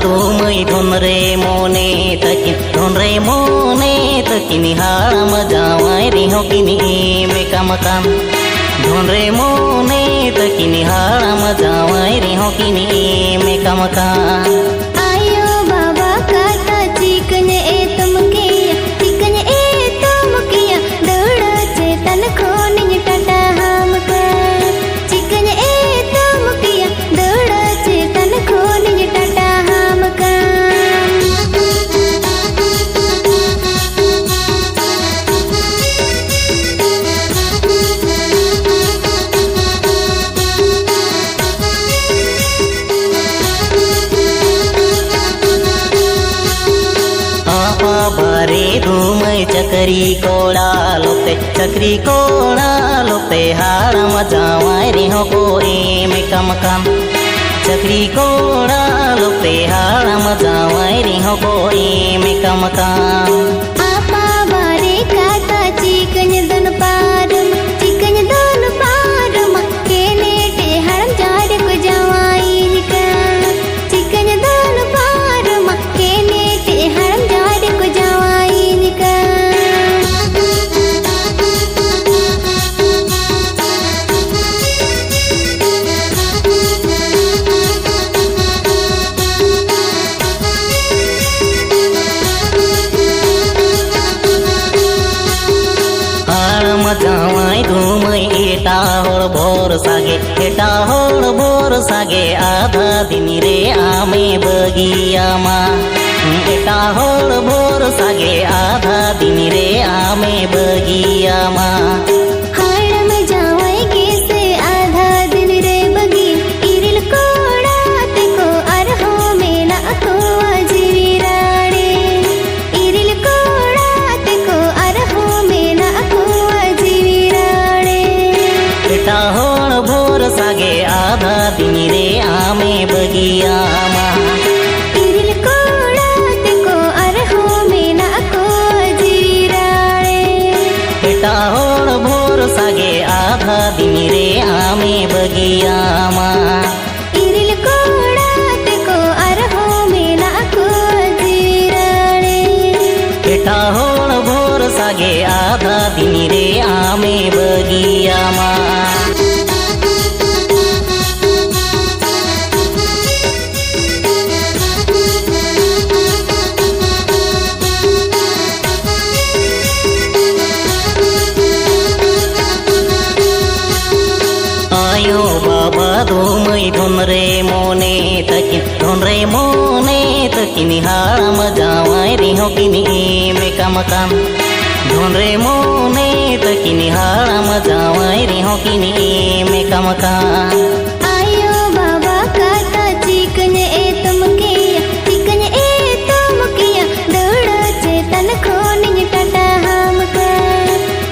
धूमई धुनरे मोने तकिनी हाड़म जावाई रिहो किनी में कमकान धुनरे मोने तकिनी हाड़म जावाई रिहो किनी में कमकान आयो बाबा काटा चिकन ए तुम किया दौड़ा चेतन खोनी टाटा हम का चिकन ए तुम किया दौड़ा चेतन खोनी टाटा हम का बारे धूमई चकरी कोड़ा लोपे हाड़म जावाई रिहो को में कमकान चकरी कोड़ा लोपे हाड़म जावाई रिहो को में कमकान आपा बारे काटा चिकन दोन पारम केने टे हरम जाड़ को जावाई का चिकन दोन पारम केने टे हरम जाड़ को जावाई का जावाई धूमई एटा होड़ भोर सागे आधा दिन रे आमे बगिया मा एटा होड़ भोर सागे आधा दिन रे आमे बगिया मा हाड़म जावाई कैसे आधा दिन रे बगी इरिल कोड़ा ते को अरहो मेला को आजीवी राड़े इरिल कोड़ा ते को अरहो मेला को आजीवी राड़े एटा होड़ भोर सागे आधा दिन रे आमे बगिया मा इरिल कोड़ा ते को अरहो मेला को आजीवी राड़े एटा होड़ भोर सागे आधा दिन रे आमे बगिया मा इरिल कोड़ा ते को अरहो मेला को आजीवी राड़े एटा होड़ भोर सागे आधा दिन रे आमे बगिया मा आयो बाबा धूमई धुनरे मोने तकिनी हाड़म जावाई रिहो किनी में कमकान धुनरे मोने तकिनी हाड़म जावाई रिहो किनी में कमकान आयो बाबा काटा चिकन ए तुम किया दौड़ा चेतन खोनी टाटा हम का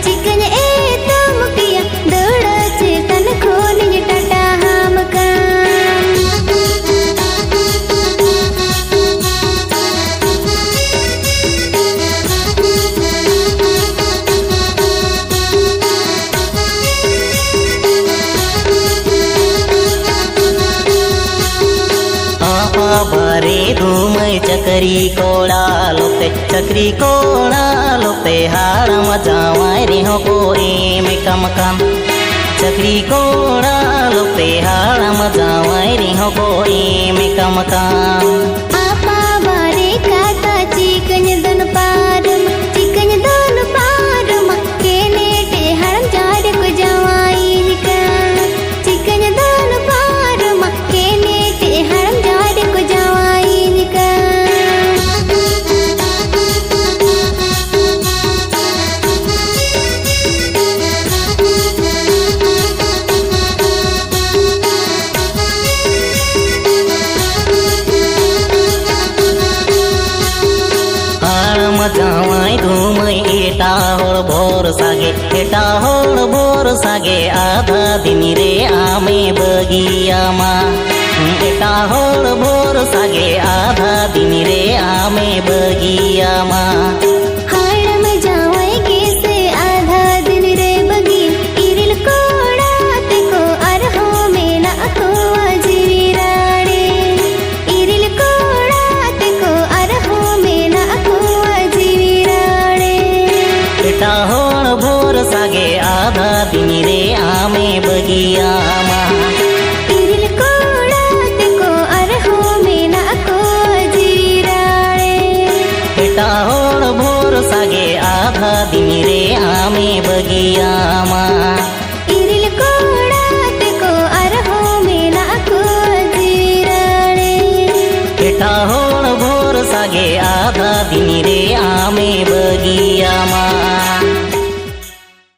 चिकन ए तुम किया दौड़ा चेतन खोनी टाटा हम का बारे धूमई चकरी कोड़ा लोपे हाड़म जावाई रिहो को में कमकान चकरी कोड़ा लोपे हाड़म जावाई रिहो को में कमकान आपा बारे काटा चिकन दोन पारम केने टे हरम जाड़ को जावाई का चिकन दोन पारम केने टे हरम जाड़ को जावाई का जावाई धूमई एटा होड़ भोर सागे आधा दिन रे आमे बगिया मा एटा होड़ भोर सागे आधा दिन रे आमे बगिया मा हाड़म जावाई कैसे आधा दिन रे बगी इरिल कोड़ा ते को अरहो मेला को आजीवी राड़े इरिल कोड़ा बगिया